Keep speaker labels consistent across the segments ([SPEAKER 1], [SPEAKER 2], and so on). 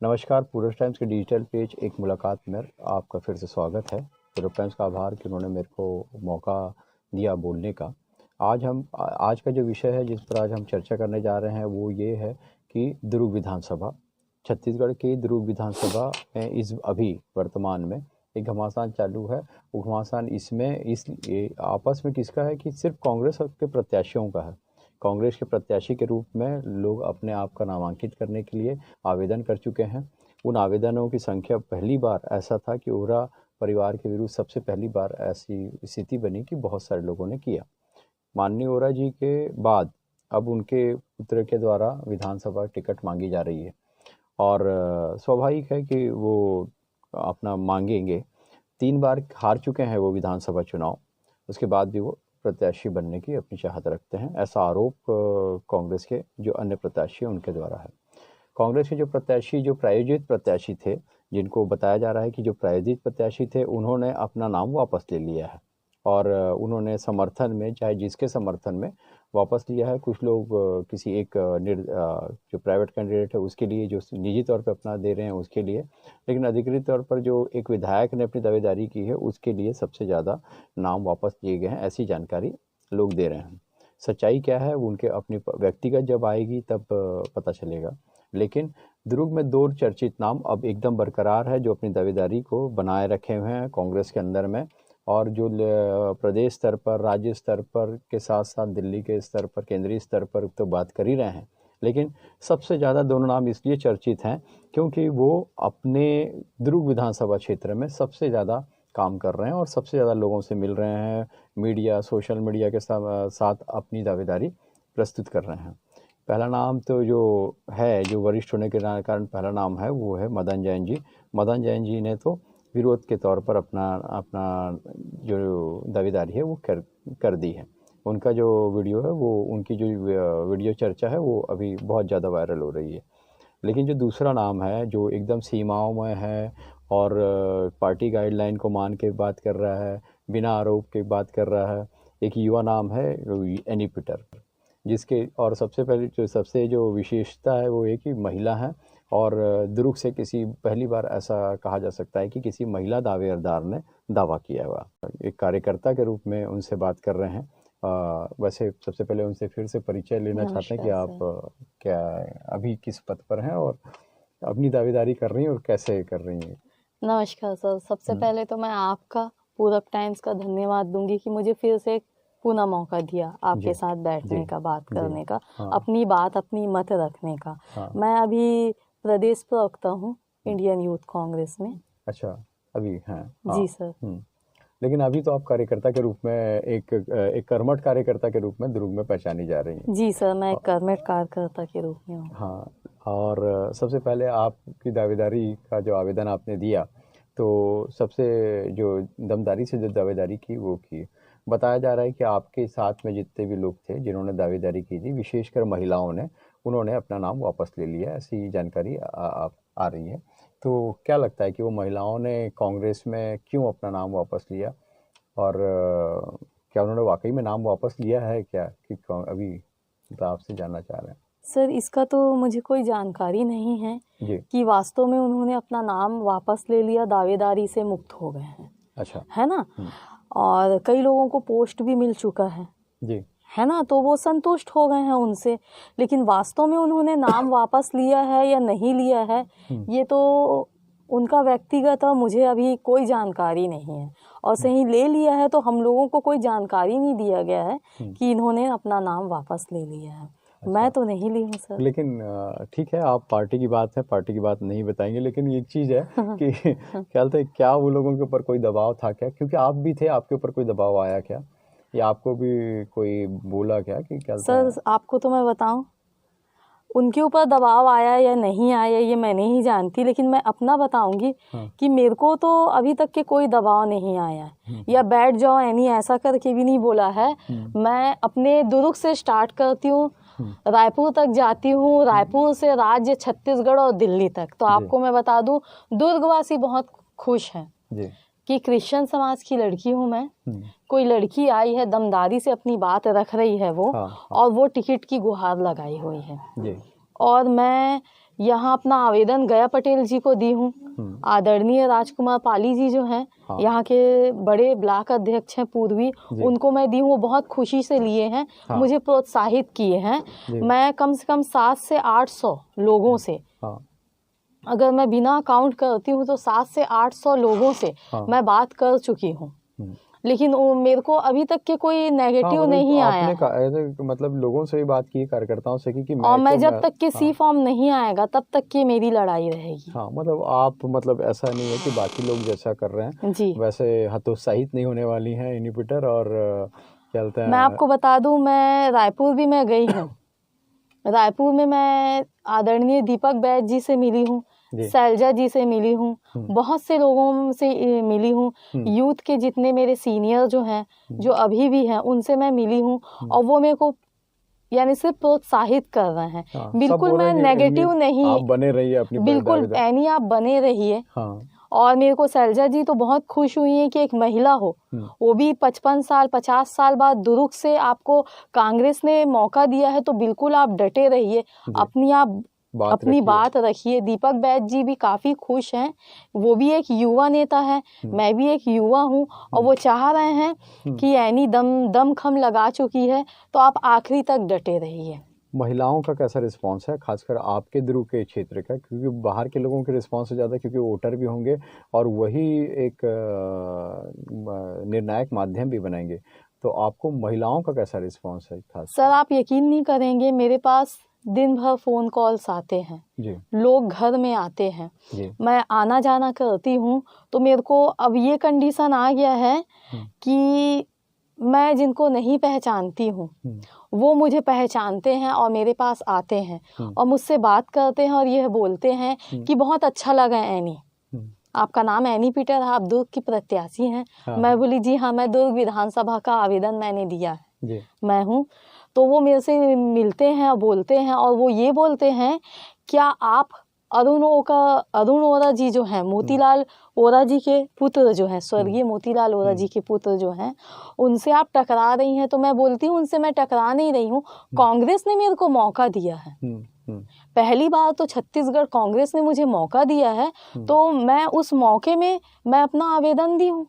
[SPEAKER 1] नमस्कार। पूरब टाइम्स के डिजिटल पेज एक मुलाकात में आपका फिर से स्वागत है। पूरब टाइम्स का आभार कि उन्होंने मेरे को मौका दिया बोलने का। आज का जो विषय है जिस पर आज हम चर्चा करने जा रहे हैं वो ये है कि दुर्ग विधानसभा, छत्तीसगढ़ की दुर्ग विधानसभा में इस अभी वर्तमान में एक घमासान चालू है। वो घमासान ये आपस में किसका है कि सिर्फ कांग्रेस के प्रत्याशियों का है। कांग्रेस के प्रत्याशी के रूप में लोग अपने आप का नामांकित करने के लिए आवेदन कर चुके हैं। उन आवेदनों की संख्या पहली बार ऐसा था कि ओरा परिवार के विरुद्ध सबसे पहली बार ऐसी स्थिति बनी कि बहुत सारे लोगों ने किया। माननीय ओरा जी के बाद अब उनके पुत्र के द्वारा विधानसभा टिकट मांगी जा रही है और स्वाभाविक है कि वो अपना मांगेंगे। 3 बार हार चुके हैं वो विधानसभा चुनाव, उसके बाद भी वो प्रत्याशी बनने की अपनी चाहत रखते हैं। ऐसा आरोप कांग्रेस के जो अन्य प्रत्याशी हैं उनके द्वारा है। कांग्रेस के जो प्रायोजित प्रत्याशी थे, जिनको बताया जा रहा है कि जो प्रायोजित प्रत्याशी थे उन्होंने अपना नाम वापस ले लिया है और उन्होंने समर्थन में, चाहे जिसके समर्थन में वापस लिया है। कुछ लोग किसी एक जो प्राइवेट कैंडिडेट है उसके लिए, जो निजी तौर पर अपना दे रहे हैं उसके लिए, लेकिन अधिकृत तौर पर जो एक विधायक ने अपनी दावेदारी की है उसके लिए सबसे ज़्यादा नाम वापस लिए गए हैं, ऐसी जानकारी लोग दे रहे हैं। सच्चाई क्या है उनके अपनी व्यक्तिगत जब आएगी तब पता चलेगा। लेकिन दुर्ग में 2 चर्चित नाम अब एकदम बरकरार है जो अपनी दावेदारी को बनाए रखे हुए हैं कांग्रेस के अंदर में, और जो प्रदेश स्तर पर, राज्य स्तर पर के साथ साथ दिल्ली के स्तर पर, केंद्रीय स्तर पर तो बात कर ही रहे हैं, लेकिन सबसे ज़्यादा दोनों नाम इसलिए चर्चित हैं क्योंकि वो अपने दुर्ग विधानसभा क्षेत्र में सबसे ज़्यादा काम कर रहे हैं और सबसे ज़्यादा लोगों से मिल रहे हैं। मीडिया, सोशल मीडिया के साथ अपनी दावेदारी प्रस्तुत कर रहे हैं। पहला नाम तो जो वरिष्ठ होने के कारण पहला नाम है वो है मदन जैन जी। मदन जैन जी ने तो विरोध के तौर पर अपना जो दावेदारी है वो कर दी है। उनका जो वीडियो है वो, उनकी जो वीडियो चर्चा है वो अभी बहुत ज़्यादा वायरल हो रही है। लेकिन जो दूसरा नाम है जो एकदम सीमाओं में है और पार्टी गाइडलाइन को मान के बात कर रहा है, बिना आरोप के बात कर रहा है, एक युवा नाम है एनी पीटर, जिसके और सबसे जो विशेषता है वो एक ही महिला है और दुर्ग से पहली बार ऐसा कहा जा सकता है कि किसी महिला दावेदार ने दावा किया हुआ। एक कार्यकर्ता के रूप में उनसे बात कर रहे हैं। वैसे सबसे पहले उनसे फिर से परिचय लेना चाहते हैं कि आप क्या अभी किस पद पर हैं और अपनी दावेदारी कर रही हैं और कैसे कर रही हैं।
[SPEAKER 2] नमस्कार सर, सबसे पहले तो मैं आपका पूरब टाइम्स का धन्यवाद दूंगी कि मुझे फिर से पुनः मौका दिया आपके साथ बैठने का, बात करने का, अपनी बात, अपनी मत रखने का। मैं अभी प्रदेश प्रवक्ता हूँ इंडियन यूथ कांग्रेस में।
[SPEAKER 1] अच्छा, अभी हैं?
[SPEAKER 2] जी सर।
[SPEAKER 1] लेकिन अभी तो आप कार्यकर्ता के रूप में एक कर्मठ कार्यकर्ता के रूप में दुर्ग में पहचानी जा रही हैं।
[SPEAKER 2] जी सर, मैं एक कर्मठ कार्यकर्ता के रूप में हूँ।
[SPEAKER 1] हाँ, और सबसे पहले आपकी दावेदारी का जो आवेदन आपने दिया तो सबसे जो दमदारी से जो दावेदारी की वो की। बताया जा रहा है कि आपके साथ में जितने भी लोग थे जिन्होंने दावेदारी की थी, विशेषकर महिलाओं ने, उन्होंने अपना नाम वापस ले लिया, ऐसी जानकारी आ रही है। तो क्या लगता है कि वो महिलाओं ने कांग्रेस में क्यों अपना नाम वापस लिया और क्या उन्होंने वाकई में नाम वापस लिया है क्या, कि अभी आपसे जानना चाह रहे हैं।
[SPEAKER 2] सर, इसका तो मुझे कोई जानकारी नहीं है कि वास्तव में उन्होंने अपना नाम वापस ले लिया, दावेदारी से मुक्त हो गए हैं।
[SPEAKER 1] अच्छा,
[SPEAKER 2] है ना। और कई लोगों को पोस्ट भी मिल चुका है
[SPEAKER 1] जी,
[SPEAKER 2] है ना, तो वो संतुष्ट हो गए हैं उनसे। लेकिन वास्तव में उन्होंने नाम वापस लिया है या नहीं लिया है ये तो उनका व्यक्तिगत है, मुझे अभी कोई जानकारी नहीं है। और सही ले लिया है तो हम लोगों को कोई जानकारी नहीं दिया गया है कि इन्होंने अपना नाम वापस ले लिया है। अच्छा। मैं तो नहीं ली हूँ सर।
[SPEAKER 1] लेकिन ठीक है, आप पार्टी की बात है, पार्टी की बात नहीं बताएंगे, लेकिन एक चीज़ है कि क्या वो लोगों के ऊपर कोई दबाव था क्या, क्योंकि आप भी थे, आपके ऊपर कोई दबाव आया क्या, या आपको भी कोई बोला क्या कि क्या?
[SPEAKER 2] सर, आपको तो मैं बताऊं, उनके ऊपर दबाव आया या नहीं आया ये मैं नहीं जानती, लेकिन मैं अपना बताऊंगी कि मेरे को तो अभी तक के कोई दबाव नहीं आया या बैठ जाओ यानी ऐसा करके भी नहीं बोला है। मैं अपने दुर्ग से स्टार्ट करती हूँ, रायपुर तक जाती हूँ, रायपुर से राज्य, छत्तीसगढ़ और दिल्ली तक। तो आपको मैं बता दूं, दुर्गवासी बहुत खुश हैं कि क्रिश्चियन समाज की लड़की हूँ मैं। कोई लड़की आई है, दमदारी से अपनी बात रख रही है वो, और वो टिकट की गुहार लगाई हुई है। और मैं यहाँ अपना आवेदन गया पटेल जी को दी हूँ। आदरणीय राजकुमार पाली जी जो हैं,
[SPEAKER 1] हाँ।
[SPEAKER 2] यहाँ के बड़े ब्लॉक अध्यक्ष हैं पूर्वी, उनको मैं दी हूँ। वो बहुत खुशी से लिए हैं,
[SPEAKER 1] हाँ।
[SPEAKER 2] मुझे प्रोत्साहित किए हैं। मैं कम से कम 700 से 800 लोगों से,
[SPEAKER 1] हाँ।
[SPEAKER 2] अगर मैं बिना काउंट करती हूँ तो 700 से 800 लोगों से मैं बात कर चुकी हूँ, लेकिन वो मेरे को अभी तक के कोई नेगेटिव नहीं आया
[SPEAKER 1] है। मतलब लोगों से भी बात की, कार्यकर्ताओं से की कि
[SPEAKER 2] और मैं जब तक कि सी फॉर्म नहीं आएगा तब तक की मेरी लड़ाई रहेगी।
[SPEAKER 1] हाँ, मतलब आप, मतलब ऐसा नहीं है कि बाकी लोग जैसा कर रहे हैं
[SPEAKER 2] जी,
[SPEAKER 1] वैसे हतोत्साहित नहीं होने वाली हैं इन्हीं और क्या बोलते हैं।
[SPEAKER 2] मैं आपको बता दूं, मैं रायपुर भी मैं गई हूँ। रायपुर में मैं आदरणीय दीपक बैद जी से मिली हूँ, शैलजा जी से मिली हूँ, बहुत से लोगों से मिली हूँ। यूथ के जितने मेरे सीनियर जो हैं, जो अभी भी हैं, उनसे मैं मिली हूँ और वो मेरे को यानी सिर्फ प्रोत्साहित कर रहे हैं। बिल्कुल मैं नेगेटिव नहीं,
[SPEAKER 1] आप बने रहिए अपनी,
[SPEAKER 2] बिल्कुल एनी आप बने रहिए। और मेरे को शैलजा जी तो बहुत खुश हुई है कि एक महिला हो, वो भी 55 साल 50 साल बाद दुरुक से आपको कांग्रेस ने मौका दिया है, तो बिल्कुल आप डटे रहिए, अपनी बात रखिए। दीपक बैद जी भी काफी खुश हैं, वो भी एक युवा नेता है, मैं भी एक युवा हूँ, और वो चाह रहे हैं कि एनी दमखम लगा चुकी है, तो आप आखिरी तक डटे रहिए।
[SPEAKER 1] महिलाओं का कैसा रिस्पांस है, खासकर आपके दुरुक के क्षेत्र का, क्योंकि बाहर के लोगों के रिस्पांस से ज़्यादा, क्योंकि वोटर भी होंगे और वही एक निर्णायक माध्यम भी बनाएंगे, तो आपको महिलाओं का कैसा रिस्पांस है खास?
[SPEAKER 2] सर आप यकीन नहीं करेंगे, मेरे पास दिन भर फोन कॉल्स आते हैं जी। लोग घर में आते हैं जी। मैं आना जाना करती हूँ, तो मेरे को अब ये कंडीशन आ गया है कि मैं जिनको नहीं पहचानती हूँ वो मुझे पहचानते हैं और मेरे पास आते हैं और मुझसे बात करते हैं और यह बोलते हैं कि बहुत अच्छा लगा एनी, आपका नाम एनी पीटर है, आप दुर्ग की प्रत्याशी हैं। मैं बोली जी हाँ, मैं दुर्ग विधानसभा का आवेदन मैंने दिया है, मैं हूँ। तो वो मेरे से मिलते हैं और बोलते हैं, और वो ये बोलते हैं, क्या आप अरुण ओरा जी जो हैं, मोतीलाल ओरा जी के पुत्र जो हैं, स्वर्गीय मोतीलाल ओरा जी के पुत्र जो हैं, उनसे आप टकरा रही हैं? तो मैं बोलती हूँ उनसे मैं टकरा नहीं रही हूँ, कांग्रेस ने मेरे को मौका दिया है। पहली बार तो छत्तीसगढ़ कांग्रेस ने मुझे मौका दिया है, तो मैं उस मौके में मैं अपना आवेदन दी हूँ।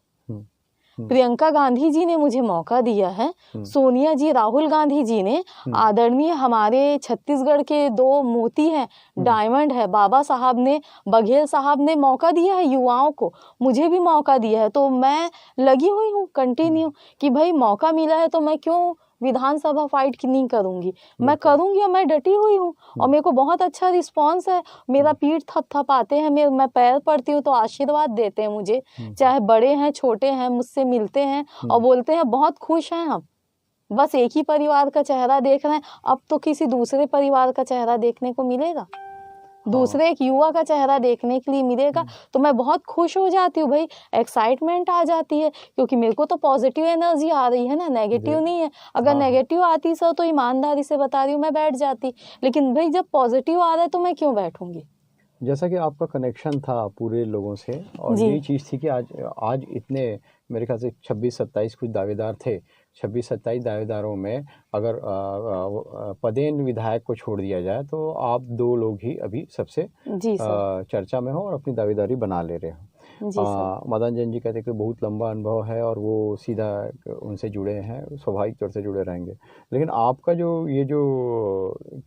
[SPEAKER 2] प्रियंका गांधी जी ने मुझे मौका दिया है, सोनिया जी, राहुल गांधी जी ने, आदरणीय हमारे छत्तीसगढ़ के 2 मोती हैं, डायमंड है, बाबा साहब ने, बघेल साहब ने मौका दिया है युवाओं को, मुझे भी मौका दिया है। तो मैं लगी हुई हूँ कंटिन्यू कि भाई मौका मिला है तो मैं क्यों विधानसभा फाइट नहीं करूंगी, मैं करूंगी और मैं डटी हुई हूँ। और मेरे को बहुत अच्छा रिस्पांस है, मेरा पीठ थपथपाते हैं, मैं पैर पड़ती हूँ तो आशीर्वाद देते हैं मुझे, चाहे बड़े हैं छोटे हैं, मुझसे मिलते हैं और बोलते हैं बहुत खुश हैं हम, बस एक ही परिवार का चेहरा देख रहे हैं, अब तो किसी दूसरे परिवार का चेहरा देखने को मिलेगा, दूसरे एक युवा का चेहरा देखने के लिए मिलेगा। तो मैं बहुत खुश हो जाती हूँ भाई, एक्साइटमेंट आ जाती है, क्योंकि मेरे को तो पॉजिटिव एनर्जी आ रही है ना, नेगेटिव नहीं है। अगर नेगेटिव आती सर तो ईमानदारी से बता रही हूँ मैं बैठ जाती, लेकिन भाई जब पॉजिटिव आ रहा है तो मैं क्यों बैठूंगी।
[SPEAKER 1] जैसा कि आपका कनेक्शन था पूरे लोगों से, और यही चीज़ थी कि आज इतने मेरे ख्याल से 26-27 कुछ दावेदार थे, 26-27 दावेदारों में अगर पदेन विधायक को छोड़ दिया जाए तो आप 2 लोग ही अभी सबसे चर्चा में हो और अपनी दावेदारी बना ले रहे हो। मदन जैन जी कहते हैं कि बहुत लंबा अनुभव है और वो सीधा उनसे जुड़े हैं, स्वाभाविक तौर से जुड़े रहेंगे, लेकिन आपका जो ये जो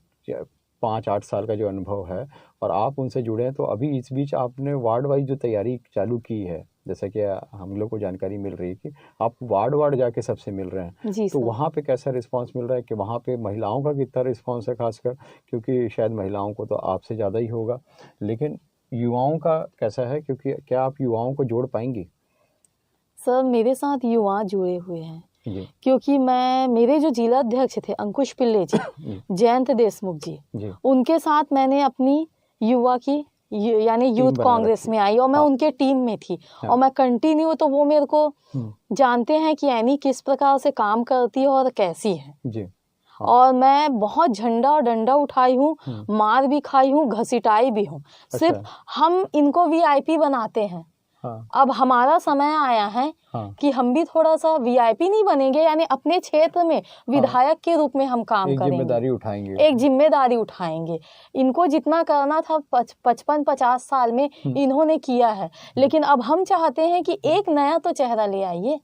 [SPEAKER 1] 5-8 साल का जो अनुभव है और आप उनसे जुड़े हैं, तो अभी इस बीच आपने वार्ड वाइज जो तैयारी चालू की है, जैसा कि हम लोग को जानकारी मिल रही है कि आप वार्ड जाके सबसे मिल रहे हैं, तो वहाँ पे कैसा रिस्पांस मिल रहा है, कि वहाँ पे महिलाओं का कितना रिस्पांस है खासकर, क्योंकि शायद महिलाओं को तो आपसे ज़्यादा ही होगा, लेकिन युवाओं का कैसा है, क्योंकि क्या आप युवाओं को जोड़ पाएंगी?
[SPEAKER 2] सर मेरे साथ युवा जुड़े हुए हैं, क्योंकि मेरे जो जिला अध्यक्ष थे अंकुश पिल्ले जी, जयंत देशमुख जी, उनके साथ मैंने अपनी युवा की यानी यूथ कांग्रेस में आई और मैं उनके टीम में थी और मैं कंटिन्यू, तो वो मेरे को जानते हैं कि एनी किस प्रकार से काम करती है और कैसी है। और मैं बहुत झंडा और डंडा उठाई हूँ, मार भी खाई हूँ, घसीटाई भी हूँ। सिर्फ हम इनको VIP बनाते हैं,
[SPEAKER 1] हाँ,
[SPEAKER 2] अब हमारा समय आया है
[SPEAKER 1] हाँ,
[SPEAKER 2] कि हम भी थोड़ा सा वीआईपी नहीं बनेंगे, यानी अपने क्षेत्र में विधायक के रूप में हम काम
[SPEAKER 1] एक
[SPEAKER 2] करेंगे,
[SPEAKER 1] जिम्मेदारी उठाएंगे।
[SPEAKER 2] एक जिम्मेदारी उठाएंगे। इनको जितना करना था 55-50 साल में इन्होंने किया है, लेकिन अब हम चाहते हैं कि एक नया तो चेहरा ले आइए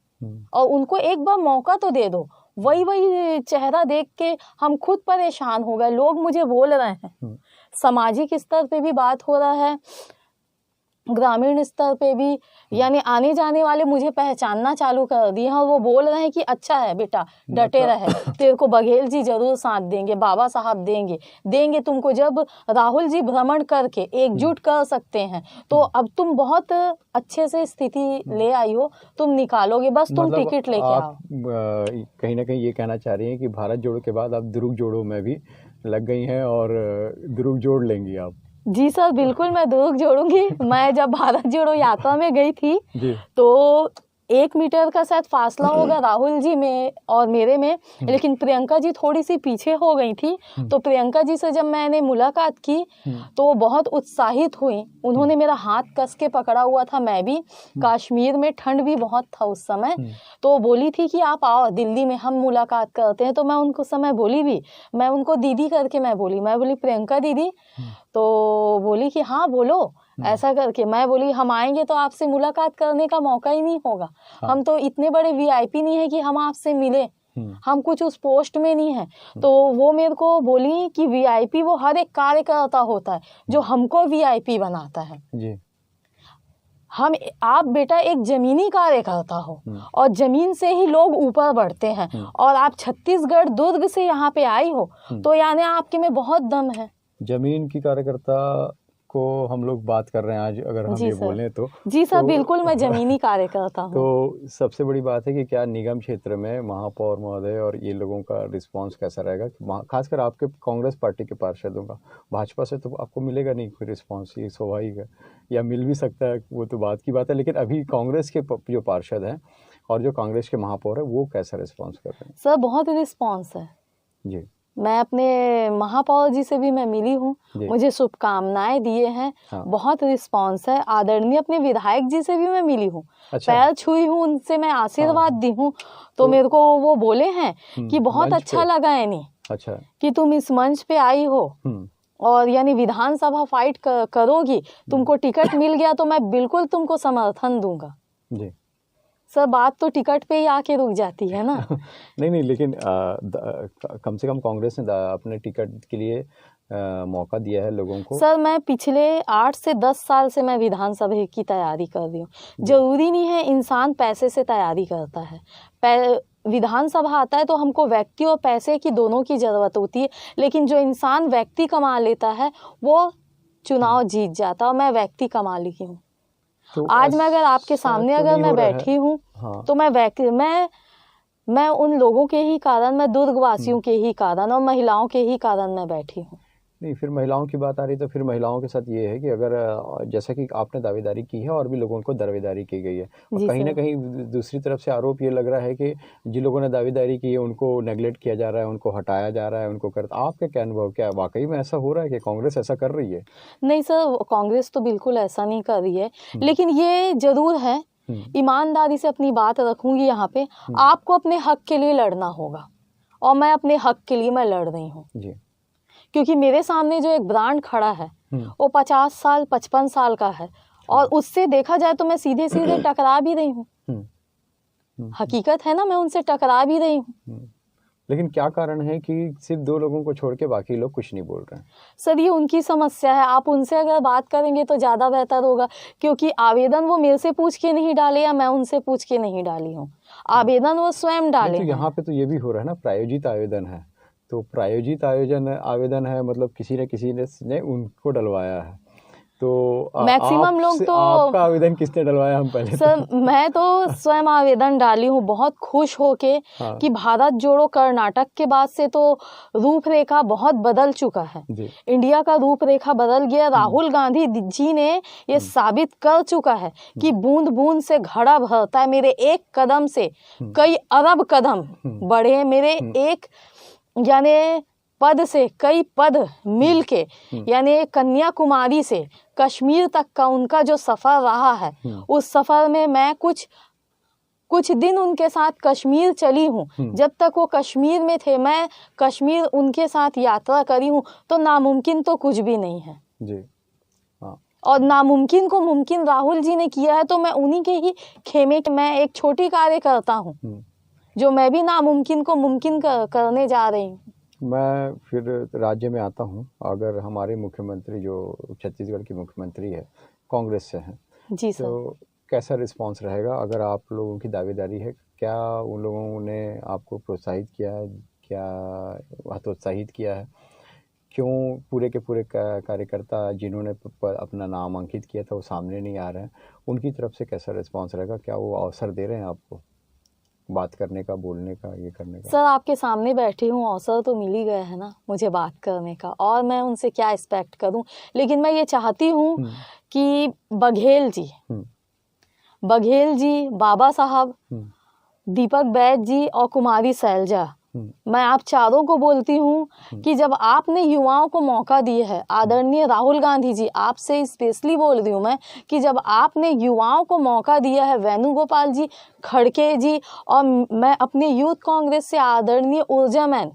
[SPEAKER 2] और उनको एक बार मौका तो दे दो। वही चेहरा देख के हम खुद परेशान हो गए। लोग मुझे बोल रहे हैं, सामाजिक स्तर पे भी बात हो रहा है, ग्रामीण स्तर पे भी, यानी आने जाने वाले मुझे पहचानना चालू कर दिए हैं और वो बोल रहे हैं कि अच्छा है बेटा, डटे रहे, तेरे को बघेल जी जरूर साथ देंगे, बाबा साहब देंगे तुमको। जब राहुल जी भ्रमण करके एकजुट कर सकते हैं तो अब तुम बहुत अच्छे से स्थिति ले आई हो, तुम निकालोगे, बस तुम
[SPEAKER 1] मतलब
[SPEAKER 2] टिकट लेके आओ।
[SPEAKER 1] कहीं ना कहीं ये कहना चाह रही हैं कि भारत जोड़ो के बाद आप दुर्ग जोड़ो में भी लग गई हैं और दुर्ग जोड़ लेंगी आप।
[SPEAKER 2] जी सर, बिल्कुल मैं दुर्ग जोड़ूंगी। मैं जब भारत जोड़ो यात्रा में गई थी
[SPEAKER 1] जी,
[SPEAKER 2] तो 1 मीटर का शायद फासला होगा राहुल जी में और मेरे में, लेकिन प्रियंका जी थोड़ी सी पीछे हो गई थी। तो प्रियंका जी से जब मैंने मुलाकात की तो वो बहुत उत्साहित हुई। उन्होंने मेरा हाथ कस के पकड़ा हुआ था। मैं भी कश्मीर में ठंड भी बहुत था उस समय, तो बोली थी कि आप आओ दिल्ली में, हम मुलाकात करते हैं। तो मैं उनको समय बोली भी, मैं उनको दीदी करके मैं बोली प्रियंका दीदी। तो बोली कि हाँ बोलो, ऐसा करके मैं बोली हम आएंगे तो आपसे मुलाकात करने का मौका ही नहीं होगा। हम तो इतने बड़े वीआईपी नहीं है कि हम आपसे मिले, हम कुछ उस पोस्ट में नहीं है। तो वो मेरे को बोली कि वीआईपी वो हर एक कार्यकर्ता होता है जो हमको वीआईपी बनाता है
[SPEAKER 1] जी।
[SPEAKER 2] आप बेटा एक जमीनी कार्यकर्ता हो और जमीन से ही लोग ऊपर बढ़ते हैं, और आप छत्तीसगढ़ दुर्ग से यहाँ पे आई हो तो यानी आपके में बहुत दम है।
[SPEAKER 1] जमीन की कार्यकर्ता को हम लोग बात कर रहे हैं आज, अगर हम ये बोलें तो।
[SPEAKER 2] जी सर, बिल्कुल मैं जमीनी कार्यकर्ता हूँ।
[SPEAKER 1] तो सबसे बड़ी बात है कि क्या निगम क्षेत्र में महापौर महोदय और ये लोगों का रिस्पांस कैसा रहेगा, खासकर आपके कांग्रेस पार्टी के पार्षदों का? भाजपा से तो आपको मिलेगा नहीं कोई रिस्पांस, ये स्वाभाविक है, या मिल भी सकता है, वो तो बात की बात है। लेकिन अभी कांग्रेस के जो पार्षद हैं और जो कांग्रेस के महापौर है वो कैसा रिस्पॉन्स कर रहे हैं?
[SPEAKER 2] सर बहुत रिस्पॉन्स है
[SPEAKER 1] जी।
[SPEAKER 2] मैं अपने महापौर जी से भी मैं मिली हूँ, मुझे शुभकामनाएं दिए हैं। हाँ। बहुत रिस्पांस है। आदरणीय अपने विधायक जी से भी मैं मिली हूँ। अच्छा। पैर छुई हूँ उनसे, मैं आशीर्वाद दी हूँ। तो मेरे को वो बोले हैं कि बहुत अच्छा लगा यानी, अच्छा, कि तुम इस मंच पे आई हो और यानी विधानसभा फाइट करोगी, तुमको टिकट मिल गया तो मैं बिल्कुल तुमको समर्थन दूंगा। जी सर, बात तो टिकट पे ही आके रुक जाती है ना।
[SPEAKER 1] नहीं, लेकिन कम से कम कांग्रेस ने अपने टिकट के लिए मौका दिया है लोगों को।
[SPEAKER 2] सर मैं पिछले 8 से 10 साल से मैं विधानसभा की तैयारी कर रही हूँ। जरूरी नहीं है इंसान पैसे से तैयारी करता है। विधानसभा आता है तो हमको व्यक्ति और पैसे की दोनों की जरूरत होती है, लेकिन जो इंसान व्यक्ति कमा लेता है वो चुनाव जीत जाता है, और मैं व्यक्ति कमा ली हूँ। तो आज मैं अगर आपके सामने अगर मैं बैठी हूँ तो मैं उन लोगों के ही कारण, मैं दुर्ग वासियों के ही कारण और महिलाओं के ही कारण मैं बैठी हूँ।
[SPEAKER 1] नहीं, फिर महिलाओं की बात आ रही तो फिर महिलाओं के साथ ये है कि अगर जैसा कि आपने दावेदारी की है और भी लोगों को दावेदारी की गई है, और कहीं ना कहीं दूसरी तरफ से आरोप ये लग रहा है कि जिन लोगों ने दावेदारी की है उनको नेगलेक्ट किया जा रहा है, उनको हटाया जा रहा है, उनको आपका क्या अनुभव, क्या वाकई में ऐसा हो रहा है कि कांग्रेस ऐसा कर रही है?
[SPEAKER 2] नहीं सर, कांग्रेस तो बिल्कुल ऐसा नहीं कर रही है, लेकिन ये जरूर है, ईमानदारी से अपनी बात रखूंगी यहाँ पे, आपको अपने हक के लिए लड़ना होगा और मैं अपने हक के लिए मैं लड़ रही हूँ। क्योंकि मेरे सामने जो एक ब्रांड खड़ा है वो 50 साल 55 साल का है, और उससे देखा जाए तो मैं सीधे सीधे टकरा भी रही हूँ। हकीकत है ना, मैं उनसे टकरा भी रही हूँ।
[SPEAKER 1] लेकिन क्या कारण है कि सिर्फ 2 लोगों को छोड़ के बाकी लोग कुछ नहीं बोल रहे हैं?
[SPEAKER 2] सर ये उनकी समस्या है, आप उनसे अगर बात करेंगे तो ज़्यादा बेहतर होगा, क्योंकि आवेदन वो मेरे से पूछ के नहीं डाले या मैं उनसे पूछ के नहीं डाली हूँ, आवेदन वो स्वयं डाले।
[SPEAKER 1] तो यहाँ पे तो ये भी हो रहा है ना, प्रायोजित आवेदन है, तो प्रायोजित आवेदन है मतलब किसी न किसी ने उनको डलवाया है। तो
[SPEAKER 2] मैक्सिमम लोग तो
[SPEAKER 1] आपका आवेदन किसने डलवाया? हम पहले
[SPEAKER 2] सर मैं तो स्वयं आवेदन डाली हूँ, बहुत खुश होके। हाँ। कि भारत जोड़ो कर्नाटक के बाद से तो रूपरेखा बहुत बदल चुका है, इंडिया का रूपरेखा बदल गया। राहुल गांधी जी ने ये साबित कर चुका है कि बूंद बूंद से घड़ा भरता है। मेरे एक कदम से कई अरब कदम बढ़े, मेरे एक यानी पद से कई पद मिल के, यानी कन्याकुमारी से कश्मीर तक का उनका जो सफर रहा है, उस सफर में मैं कुछ दिन उनके साथ कश्मीर चली हूँ। जब तक वो कश्मीर में थे, मैं कश्मीर उनके साथ यात्रा करी हूँ। तो नामुमकिन तो कुछ भी नहीं है
[SPEAKER 1] जी। हाँ।
[SPEAKER 2] और नामुमकिन को मुमकिन राहुल जी ने किया है, तो मैं उन्हीं के ही खेमे के मैं एक छोटी कार्यकर्ता हूँ, जो मैं भी नामुमकिन को मुमकिन करने जा रही हूँ।
[SPEAKER 1] मैं फिर राज्य में आता हूँ। अगर हमारे मुख्यमंत्री जो छत्तीसगढ़ की मुख्यमंत्री है, कांग्रेस से हैं,
[SPEAKER 2] जी सर।
[SPEAKER 1] तो कैसा रिस्पांस रहेगा? अगर आप लोगों की दावेदारी है, क्या उन लोगों ने आपको प्रोत्साहित किया है, क्या हतोत्साहित किया है? क्यों पूरे के पूरे कार्यकर्ता जिन्होंने अपना नाम अंकित किया था वो सामने नहीं आ रहे हैं? उनकी तरफ से कैसा रिस्पांस रहेगा? क्या वो अवसर दे रहे हैं आपको बात करने का, बोलने का, ये करने का?
[SPEAKER 2] सर आपके सामने बैठी हूँ, अवसर तो मिल ही गया है ना मुझे बात करने का, और मैं उनसे क्या एक्सपेक्ट करूँ। लेकिन मैं ये चाहती हूँ कि बघेल जी, बाबा साहब, दीपक बैद जी और कुमारी शैलजा, मैं आप चारों को बोलती हूँ कि जब आपने युवाओं को मौका दिया है, आदरणीय राहुल गांधी जी, आपसे स्पेशली बोल रही हूँ मैं कि जब आपने युवाओं को मौका दिया है, वेणुगोपाल जी, खड़के जी, और मैं अपने यूथ कांग्रेस से आदरणीय ऊर्जा मैन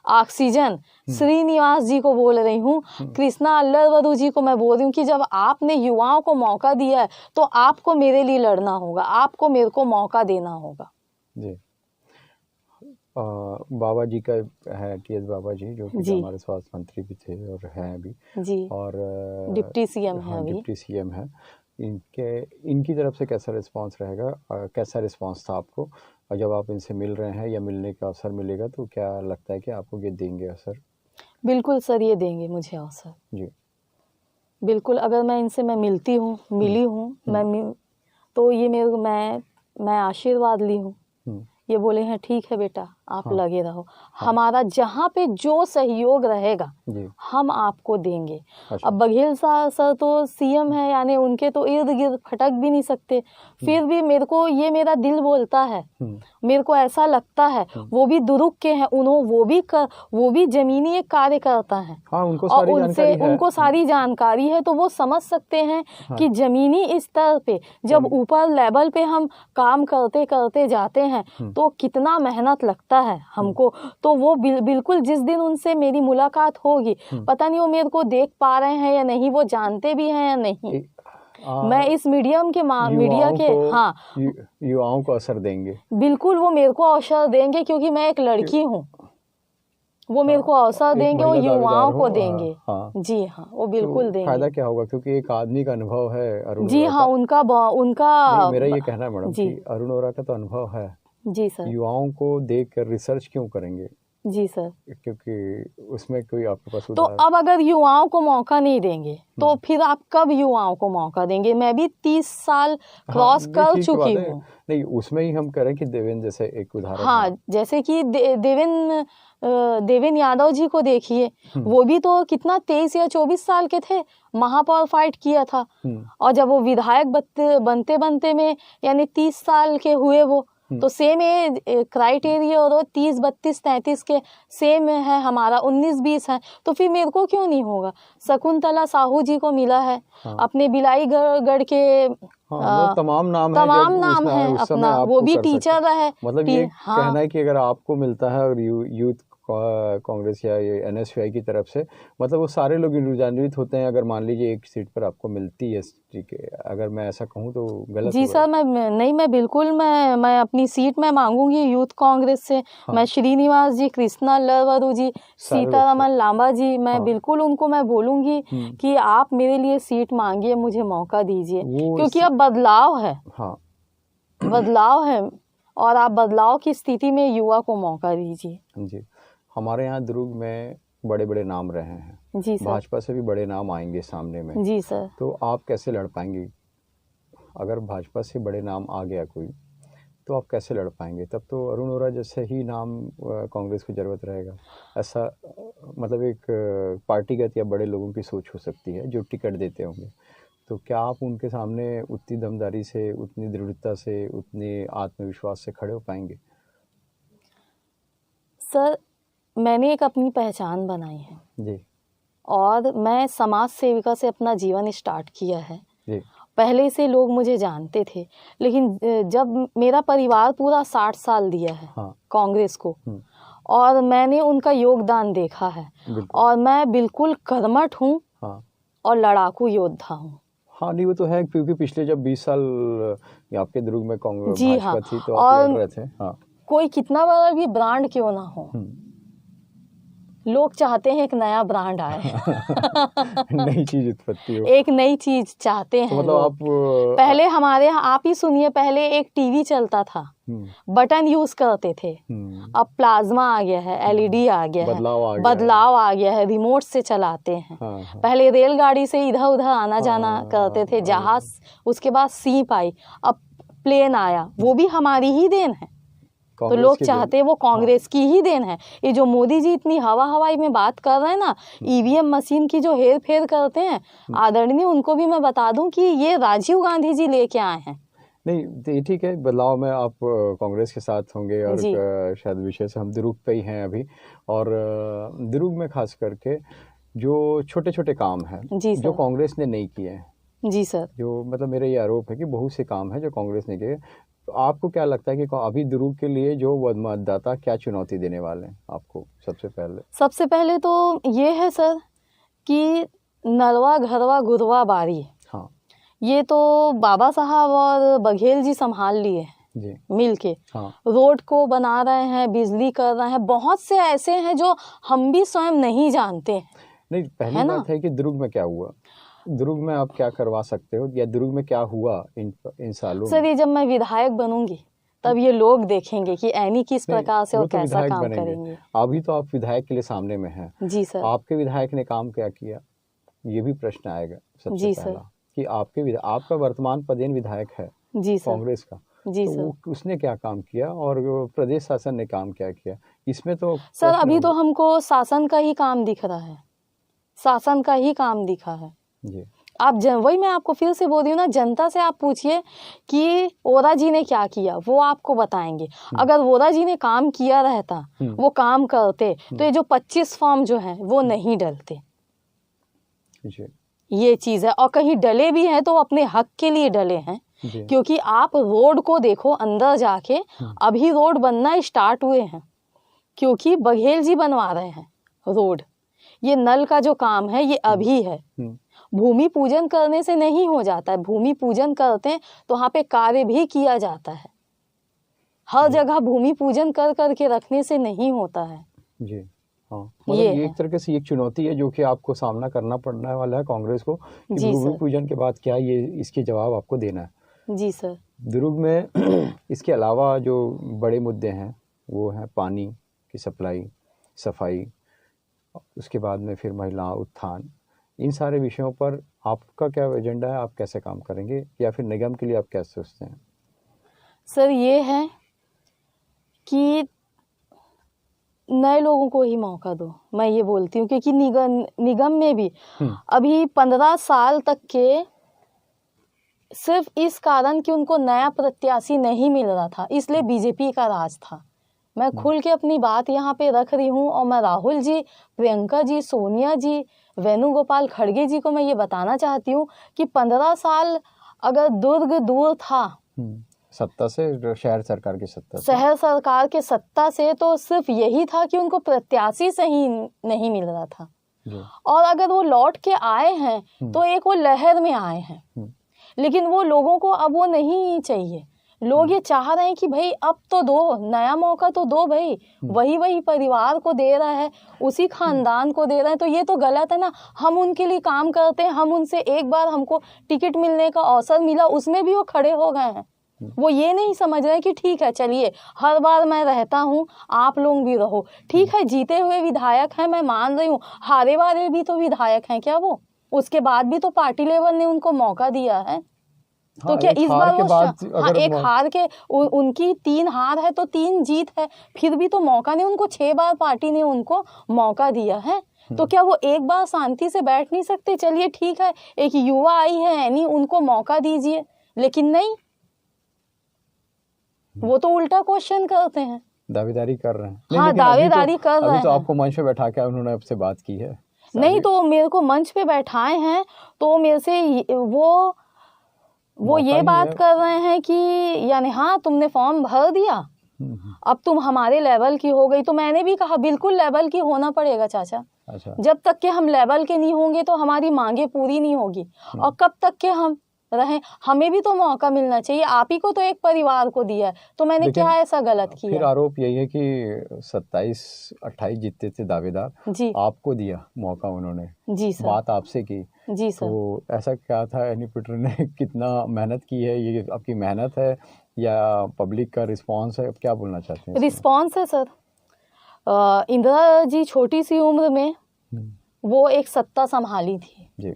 [SPEAKER 2] ऑक्सीजन श्रीनिवास जी को बोल रही हूँ, कृष्णा अल्लरवधु जी को मैं बोल रही हूँ कि जब आपने युवाओं को मौका दिया है, तो आपको मेरे लिए लड़ना होगा, आपको मेरे को मौका देना होगा।
[SPEAKER 1] जी। बाबा जी का है, टी.एस. बाबा जी, जो कि हमारे स्वास्थ्य मंत्री भी थे और हैं अभी
[SPEAKER 2] जी,
[SPEAKER 1] और
[SPEAKER 2] डिप्टी सीएम है अभी।
[SPEAKER 1] डिप्टी सीएम है। इनकी तरफ से कैसा रिस्पांस रहेगा? कैसा रिस्पांस था आपको? और जब आप इनसे मिल रहे हैं या मिलने का अवसर मिलेगा, तो क्या लगता है कि आपको ये देंगे अवसर?
[SPEAKER 2] बिल्कुल सर, ये देंगे मुझे अवसर
[SPEAKER 1] जी।
[SPEAKER 2] बिल्कुल। अगर मैं इनसे मिली हूँ तो ये मैं आशीर्वाद ली हूँ। ये बोले हैं ठीक है बेटा, आप लगे रहो, हमारा जहाँ पे जो सहयोग रहेगा हम आपको देंगे। अब बघेल सर तो सीएम है, यानी उनके तो इर्द गिर्द खटक भी नहीं सकते, फिर भी मेरे को ये मेरा दिल बोलता है, मेरे को ऐसा लगता है वो भी दुरुक के हैं, वो भी जमीनी एक कार्यकर्ता हैं।
[SPEAKER 1] हाँ,
[SPEAKER 2] उनको सारी जानकारी है, तो वो समझ सकते हैं कि जमीनी स्तर पे जब ऊपर लेवल पे हम काम करते करते जाते हैं तो कितना मेहनत लगता है हमको। तो वो बिल्कुल जिस दिन उनसे मेरी मुलाकात होगी, पता नहीं वो मेरे को देख पा रहे हैं या नहीं, वो जानते भी हैं या नहीं, मैं इस मीडिया के
[SPEAKER 1] युवाओं को अवसर देंगे।
[SPEAKER 2] बिल्कुल वो मेरे को अवसर देंगे, क्योंकि मैं एक लड़की हूँ, वो मेरे को अवसर देंगे, वो युवाओं को देंगे। जी हाँ, वो बिल्कुल देंगे।
[SPEAKER 1] फायदा क्या होगा? क्योंकि एक आदमी का अनुभव है अरुण
[SPEAKER 2] जी हाँ, उनका
[SPEAKER 1] मेरा ये कहना है मैडम कि अरुण वोरा का तो अनुभव है।
[SPEAKER 2] जी सर। युवाओं
[SPEAKER 1] को देख कर रिसर्च क्यों करेंगे?
[SPEAKER 2] जी सर,
[SPEAKER 1] क्योंकि उसमें कोई आपके पास
[SPEAKER 2] तो अब अगर युवाओं को मौका नहीं देंगे तो फिर आप कब युवाओं को मौका देंगे? मैं भी 30 साल क्रॉस कर चुकी हूँ।
[SPEAKER 1] नहीं, उसमें ही हम करें कि देवेंद्र जैसे एक उदाहरण।
[SPEAKER 2] हाँ, जैसे कि देवेंद्र यादव जी को देखिए, वो भी तो कितना 23 या 24 साल के थे, महापौर फाइट किया था, और जब वो विधायक बनते बनते में यानी 30 साल के हुए वो, तो सेम क्राइटेरिया और 30, 32, 33 के सेम है, हमारा 19, 20 है, तो फिर मेरे को क्यों नहीं होगा? शकुंतला साहू जी को मिला है, अपने बिलाईगढ़ के
[SPEAKER 1] तमाम नाम
[SPEAKER 2] है अपना, वो भी टीचर है।
[SPEAKER 1] मतलब ये कहना है कि अगर आपको मिलता है और यूथ कांग्रेस या ये एनएसयूआई की तरफ से, मतलब वो सारे लोग रुझान्वित होते हैं। अगर मान लीजिए एक सीट पर आपको मिलती है, ठीक है, अगर मैं ऐसा कहूँ तो गलत?
[SPEAKER 2] जी सर, मैं बिल्कुल मैं अपनी सीट में मांगूंगी यूथ कांग्रेस से। मैं श्रीनिवास जी, कृष्णा अल्लरवधु जी, सीतारमन लांबा जी, मैं बिल्कुल उनको मैं बोलूंगी कि आप मेरे लिए सीट मांगिए, मुझे मौका दीजिए, क्योंकि अब बदलाव है। बदलाव है, और आप बदलाव की स्थिति में युवा को मौका दीजिए।
[SPEAKER 1] जी, हमारे यहाँ दुर्ग में बड़े बड़े नाम रहे हैं।
[SPEAKER 2] जी सर।
[SPEAKER 1] भाजपा से भी बड़े नाम आएंगे सामने में।
[SPEAKER 2] जी सर।
[SPEAKER 1] तो आप कैसे लड़ पाएंगी? अगर भाजपा से बड़े नाम आ गया कोई, तो आप कैसे लड़ पाएंगे? तब तो अरुण वोरा जैसे ही नाम कांग्रेस को जरूरत रहेगा। ऐसा मतलब एक पार्टीगत या बड़े लोगों की सोच हो सकती है जो टिकट देते होंगे। तो क्या आप उनके सामने उतनी दमदारी से, उतनी दृढ़ता से, उतने आत्मविश्वास से खड़े हो पाएंगे?
[SPEAKER 2] सर, मैंने एक अपनी पहचान बनाई है
[SPEAKER 1] जी
[SPEAKER 2] और मैं समाज सेविका से अपना जीवन स्टार्ट किया है।
[SPEAKER 1] जी
[SPEAKER 2] पहले से लोग मुझे जानते थे, लेकिन जब मेरा परिवार पूरा 60 साल दिया है
[SPEAKER 1] हाँ
[SPEAKER 2] कांग्रेस को और मैंने उनका योगदान देखा है
[SPEAKER 1] बिल्कुल
[SPEAKER 2] और मैं बिल्कुल कर्मठ हूँ
[SPEAKER 1] हाँ
[SPEAKER 2] और लड़ाकू योद्धा हूँ।
[SPEAKER 1] हाँ नहीं वो तो है, क्योंकि पिछले जब 20 साल आपके दुर्ग में कांग्रेस
[SPEAKER 2] जी
[SPEAKER 1] भाजपा
[SPEAKER 2] हाँ,
[SPEAKER 1] थी तो आप
[SPEAKER 2] और
[SPEAKER 1] लड़ रहे थे। हाँ
[SPEAKER 2] कोई कितना बड़ा भी ब्रांड क्यों ना हो, लोग चाहते हैं एक नया ब्रांड आए
[SPEAKER 1] नई चीज उत्पत्ति हो,
[SPEAKER 2] एक नई चीज चाहते हैं
[SPEAKER 1] तो मतलब
[SPEAKER 2] लोग।
[SPEAKER 1] आप
[SPEAKER 2] पहले हमारे यहाँ आप ही सुनिए, पहले एक टीवी चलता था, बटन यूज करते थे, अब प्लाज्मा आ गया है, एलईडी आ गया है, बदलाव आ गया है, रिमोट से चलाते हैं।
[SPEAKER 1] हाँ।
[SPEAKER 2] पहले रेलगाड़ी से इधर उधर आना जाना करते थे, जहाज, उसके बाद सीप आई, अब प्लेन आया, वो भी हमारी ही देन है। तो लोग चाहते हैं वो कांग्रेस की ही देन है। ये जो मोदी जी इतनी हवाई में बात कर रहे हैं ना, ईवीएम मशीन की जो हेर फेर करते हैं, आदरणीय उनको भी मैं बता दूं कि ये राजीव गांधी जी लेके आए हैं।
[SPEAKER 1] नहीं ठीक है, बदलाव में आप कांग्रेस के साथ होंगे और शायद विषय से हम दुर्ग पे ही हैं अभी, और दुर्ग में खास करके जो छोटे छोटे काम हैं जो कांग्रेस ने नहीं किए हैं।
[SPEAKER 2] जी सर, जो
[SPEAKER 1] मतलब मेरा ये आरोप है कि बहुत से काम है जो कांग्रेस ने किए। तो आपको क्या लगता है कि अभी दुर्ग के लिए जो मतदाता क्या चुनौती देने वाले हैं आपको? सबसे पहले
[SPEAKER 2] तो ये है सर कि नरवा घरवा गुरवा बारी,
[SPEAKER 1] हाँ,
[SPEAKER 2] ये तो बाबा साहब और बघेल जी संभाल लिए
[SPEAKER 1] जी
[SPEAKER 2] मिल के।
[SPEAKER 1] हाँ।
[SPEAKER 2] रोड को बना रहे हैं, बिजली कर रहे हैं, बहुत से ऐसे हैं जो हम भी स्वयं नहीं जानते हैं।
[SPEAKER 1] नहीं, पहली बात है कि दुर्ग में क्या हुआ, दुर्ग में आप क्या करवा सकते हो, या दुर्ग में क्या हुआ इन सालों में?
[SPEAKER 2] सर ये जब मैं विधायक बनूंगी तब ये लोग देखेंगे कि ऐनी किस प्रकार से और
[SPEAKER 1] तो
[SPEAKER 2] कैसा काम करेंगे।
[SPEAKER 1] अभी तो आप विधायक के लिए सामने में हैं।
[SPEAKER 2] जी सर।
[SPEAKER 1] आपके विधायक ने काम क्या किया, ये भी प्रश्न आएगा सबसे पहला कि आपका वर्तमान पदेन विधायक है
[SPEAKER 2] जी
[SPEAKER 1] कांग्रेस का,
[SPEAKER 2] जी
[SPEAKER 1] तो
[SPEAKER 2] सर,
[SPEAKER 1] उसने क्या काम किया और प्रदेश शासन ने काम क्या किया, इसमें तो
[SPEAKER 2] सर अभी तो हमको शासन का ही काम दिख रहा है, शासन का ही काम दिखा है
[SPEAKER 1] जी।
[SPEAKER 2] आप वही मैं आपको फिर से बोल रही हूँ ना, जनता से आप पूछिए कि वोरा जी ने क्या किया, वो आपको बताएंगे। अगर वोरा जी ने काम किया रहता, वो काम करते, तो ये जो 25 फॉर्म जो हैं वो नहीं डलते। ये चीज है, और कहीं डले भी हैं तो अपने हक के लिए डले हैं, क्योंकि आप रोड को देखो अंदर जाके, अभी रोड बनना स्टार्ट हुए हैं, क्योंकि बघेल जी बनवा रहे हैं रोड। ये नल का जो काम है ये अभी है, भूमि पूजन करने से नहीं हो जाता है। भूमि पूजन करते हैं तो वहाँ पे कार्य भी किया जाता है, हर जगह भूमि पूजन कर करके रखने से नहीं होता है
[SPEAKER 1] जी। हाँ, मतलब ये एक तरह से एक चुनौती है जो कि आपको सामना करना पड़ने वाला है कांग्रेस को कि भूमि पूजन के बाद क्या, ये इसके जवाब आपको देना है।
[SPEAKER 2] जी सर।
[SPEAKER 1] दुर्ग में इसके अलावा जो बड़े मुद्दे हैं वो हैं पानी की सप्लाई, सफाई, उसके बाद में फिर महिला उत्थान, इन सारे विषयों पर आपका क्या एजेंडा है, आप कैसे काम करेंगे, या फिर निगम के लिए आप क्या सोचते हैं?
[SPEAKER 2] सर ये है कि नए लोगों को ही मौका दो, मैं ये बोलती हूँ, क्योंकि निगम में भी अभी 15 साल तक के सिर्फ इस कारण कि उनको नया प्रत्याशी नहीं मिल रहा था, इसलिए बीजेपी का राज था। मैं खुल के अपनी बात यहाँ पे रख रही हूँ, और मैं राहुल जी, प्रियंका जी, सोनिया जी, वेणुगोपाल खड़गे जी को मैं ये बताना चाहती हूँ कि 15 साल अगर दुर्ग दूर था
[SPEAKER 1] सत्ता से, शहर सरकार की सत्ता से,
[SPEAKER 2] शहर सरकार के सत्ता से, तो सिर्फ यही था कि उनको प्रत्याशी सही नहीं मिल रहा था। और अगर वो लौट के आए हैं तो एक वो लहर में आए हैं, लेकिन वो लोगों को अब वो नहीं चाहिए। लोग ये चाह रहे हैं कि भाई अब तो दो, नया मौका तो दो भाई, वही परिवार को दे रहा है, उसी खानदान को दे रहा है, तो ये तो गलत है ना। हम उनके लिए काम करते हैं, हम उनसे एक बार हमको टिकट मिलने का अवसर मिला, उसमें भी वो खड़े हो गए हैं। वो ये नहीं समझ रहे कि ठीक है चलिए हर बार मैं रहता हूँ, आप लोग भी रहो, ठीक है जीते हुए विधायक हैं, मैं मान रही हूँ, हारे वाले भी तो विधायक हैं क्या वो, उसके बाद भी तो पार्टी लेवल ने उनको मौका दिया है। तो क्या इस बार वो एक हार के उनकी 3 हार है तो 3 जीत है, फिर भी तो मौका नहीं, उनको 6 बार पार्टी ने उनको मौका दिया है, तो क्या वो एक बार शांति से बैठ नहीं सकते? चलिए ठीक है, एक युवा आई है यानी उनको मौका दीजिए, लेकिन नहीं, वो तो उल्टा क्वेश्चन करते हैं।
[SPEAKER 1] दावेदारी कर रहे हैं।
[SPEAKER 2] हाँ,
[SPEAKER 1] लेकिन
[SPEAKER 2] दावेदारी कर रहे हैं।
[SPEAKER 1] अभी तो आपको मंच पे बैठा के उन्होंने आपसे बात की है।
[SPEAKER 2] नहीं, तो मेरे को मंच पे बैठाए हैं तो मेरे से वो ये बात कर रहे हैं कि यानी हाँ तुमने फॉर्म भर दिया, अब तुम हमारे लेवल की हो गई। तो मैंने भी कहा बिल्कुल लेवल की होना पड़ेगा चाचा।
[SPEAKER 1] अच्छा।
[SPEAKER 2] जब तक के हम लेवल के नहीं होंगे तो हमारी मांगे पूरी नहीं होगी। और कब तक के हम रहें, हमें भी तो मौका मिलना चाहिए। आप ही को तो एक परिवार को दिया है, तो मैंने क्या ऐसा गलत किया?
[SPEAKER 1] फिर आरोप यही है कि 27-28 जीते थे दावेदार
[SPEAKER 2] जी,
[SPEAKER 1] आपको दिया मौका उन्होंने।
[SPEAKER 2] जी सर।
[SPEAKER 1] बात आपसे की।
[SPEAKER 2] जी सर।
[SPEAKER 1] तो ऐसा क्या था, एनी पीटर ने कितना मेहनत की है? ये आपकी मेहनत है या पब्लिक का रिस्पांस है? अब क्या बोलना चाहते हैं?
[SPEAKER 2] रिस्पांस है सर। इंदिरा जी छोटी सी उम्र में वो एक सत्ता संभाली थी
[SPEAKER 1] जी।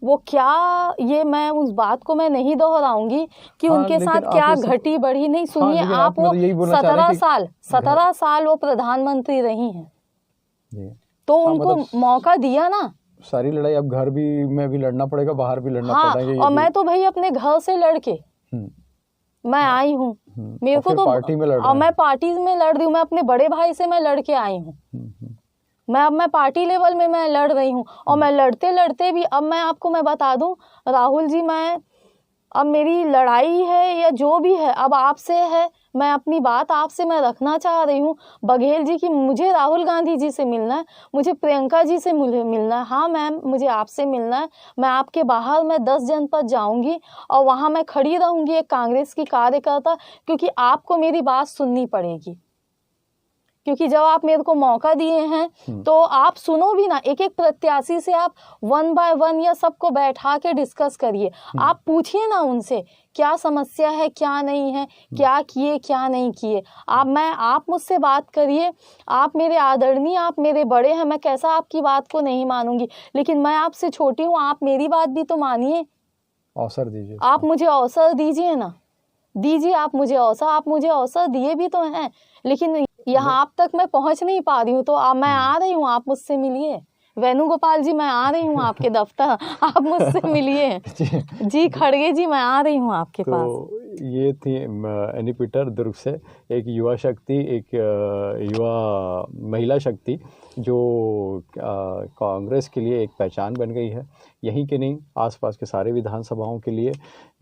[SPEAKER 2] वो क्या, ये मैं उस बात को मैं नहीं दोहराऊंगी कि
[SPEAKER 1] हाँ,
[SPEAKER 2] उनके साथ क्या घटी बढ़ी नहीं। सुनिए
[SPEAKER 1] हाँ,
[SPEAKER 2] आप वो 17 साल वो प्रधानमंत्री रही हैं, तो उनको मौका दिया ना।
[SPEAKER 1] सारी लड़ाई अब घर भी में भी लड़ना पड़ेगा, बाहर भी लड़ना पड़ेगा।
[SPEAKER 2] और मैं तो भाई अपने घर से लड़के मैं आई हूँ। मेरे को तो
[SPEAKER 1] पार्टी में लड़
[SPEAKER 2] और मैं पार्टी में लड़ रही हूँ। मैं अपने बड़े भाई से मैं लड़के आई हूँ। मैं पार्टी लेवल में मैं लड़ रही हूँ। और मैं लड़ते लड़ते भी अब मैं आपको मैं बता दूं राहुल जी, मैं अब मेरी लड़ाई है या जो भी है अब आपसे है। मैं अपनी बात आपसे मैं रखना चाह रही हूँ बघेल जी की मुझे राहुल गांधी जी से मिलना है, मुझे प्रियंका जी से मिलना है। हाँ मैम, मुझे आपसे मिलना है। मैं आपके बाहर मैं 10 जनपद जाऊंगी और वहाँ मैं खड़ी रहूंगी एक कांग्रेस की कार्यकर्ता, क्योंकि आपको मेरी बात सुननी पड़ेगी। क्योंकि जब आप मेरे को मौका दिए हैं तो आप सुनो भी ना, एक एक प्रत्याशी से आप 1 बाय 1 या सबको बैठा के डिस्कस करिए। आप पूछिए ना उनसे क्या समस्या है, क्या नहीं है, क्या किए क्या नहीं किए। आप मुझसे बात करिए। आप मेरे आदरणीय, आप मेरे बड़े हैं, मैं कैसा आपकी बात को नहीं मानूंगी, लेकिन मैं आपसे छोटी हूँ, आप मेरी बात भी तो मानिए।
[SPEAKER 1] अवसर दीजिए,
[SPEAKER 2] आप मुझे अवसर दीजिए ना, दीजिए आप मुझे अवसर। आप मुझे अवसर दिए भी तो हैं, लेकिन यहाँ आप तक मैं पहुँच नहीं पा रही हूँ। तो मैं आ रही हूँ, आप मुझसे मिलिए। वेणुगोपाल जी मैं आ रही हूँ आपके दफ्तर, आप मुझसे मिलिए। जी खड़गे जी मैं आ रही हूँ आपके पास।
[SPEAKER 1] तो ये थी एनी पीटर दुर्ग से, एक युवा शक्ति, एक युवा महिला शक्ति जो कांग्रेस के लिए एक पहचान बन गई है। यहीं के नहीं, आसपास के सारे विधानसभाओं के लिए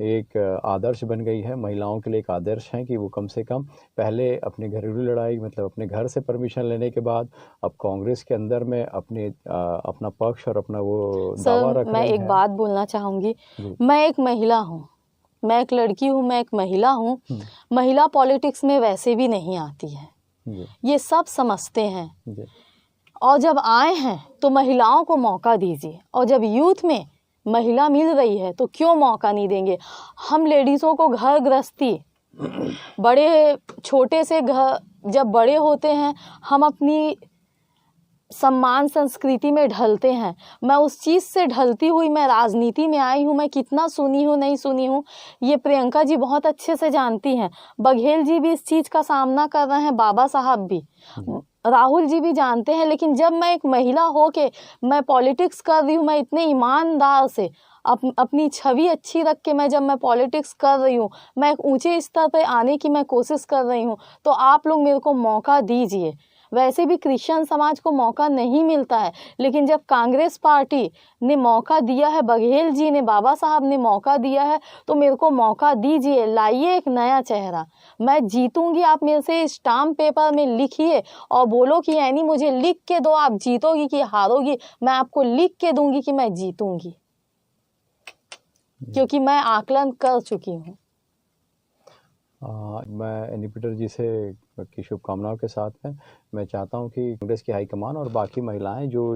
[SPEAKER 1] एक आदर्श बन गई है। महिलाओं के लिए एक आदर्श है कि वो कम से कम पहले अपने घरेलू लड़ाई मतलब अपने घर से परमिशन लेने के बाद अब कांग्रेस के अंदर में अपना पक्ष और अपना वो दावा रख रही है।
[SPEAKER 2] मैं एक बात बोलना चाहूँगी। मैं एक महिला हूँ, मैं एक लड़की हूँ, मैं एक महिला हूँ। महिला पॉलिटिक्स में वैसे भी नहीं आती है, ये सब समझते हैं। और जब आए हैं तो महिलाओं को मौका दीजिए। और जब यूथ में महिला मिल रही है तो क्यों मौका नहीं देंगे? हम लेडीज़ों को घर गृहस्थी, बड़े छोटे से घर जब बड़े होते हैं हम अपनी सम्मान संस्कृति में ढलते हैं। मैं उस चीज़ से ढलती हुई मैं राजनीति में आई हूँ। मैं कितना सुनी हूँ नहीं सुनी हूँ ये प्रियंका जी बहुत अच्छे से जानती हैं, बघेल जी भी इस चीज़ का सामना कर रहे हैं, बाबा साहब भी, राहुल जी भी जानते हैं। लेकिन जब मैं एक महिला हो के मैं पॉलिटिक्स कर रही हूँ, मैं इतने ईमानदार से अपनी छवि अच्छी रख के जब मैं पॉलिटिक्स कर रही हूँ, मैं एक ऊंचे स्तर पे आने की मैं कोशिश कर रही हूँ, तो आप लोग मेरे को मौका दीजिए। वैसे भी क्रिश्चियन समाज को मौका नहीं मिलता है, लेकिन जब कांग्रेस पार्टी ने मौका दिया है, बघेल जी ने, बाबा साहब ने मौका दिया है, तो मेरे को मौका दीजिए। लाइए एक नया चेहरा, मैं जीतूंगी। आप मेरे से स्टाम्प पेपर में लिखिए और बोलो कि यानी मुझे लिख के दो, आप जीतोगी कि हारोगी, मैं आपको लिख के दूंगी कि मैं जीतूंगी, क्योंकि मैं आकलन कर चुकी हूँ।
[SPEAKER 1] मैं एनी पीटर जी से की शुभकामनाओं के साथ में मैं चाहता हूं कि कांग्रेस की हाईकमान और बाकी महिलाएं जो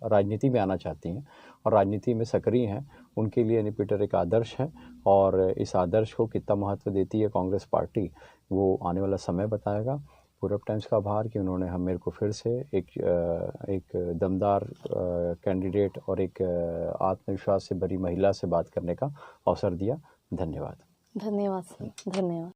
[SPEAKER 1] राजनीति में आना चाहती हैं और राजनीति में सक्रिय हैं, उनके लिए एनी पीटर एक आदर्श है। और इस आदर्श को कितना महत्व देती है कांग्रेस पार्टी, वो आने वाला समय बताएगा। पूरब टाइम्स का आभार कि उन्होंने मेरे को फिर से एक दमदार कैंडिडेट और एक आत्मविश्वास से भरी महिला से बात करने का अवसर दिया। धन्यवाद।
[SPEAKER 2] धन्यवाद सर, धन्यवाद।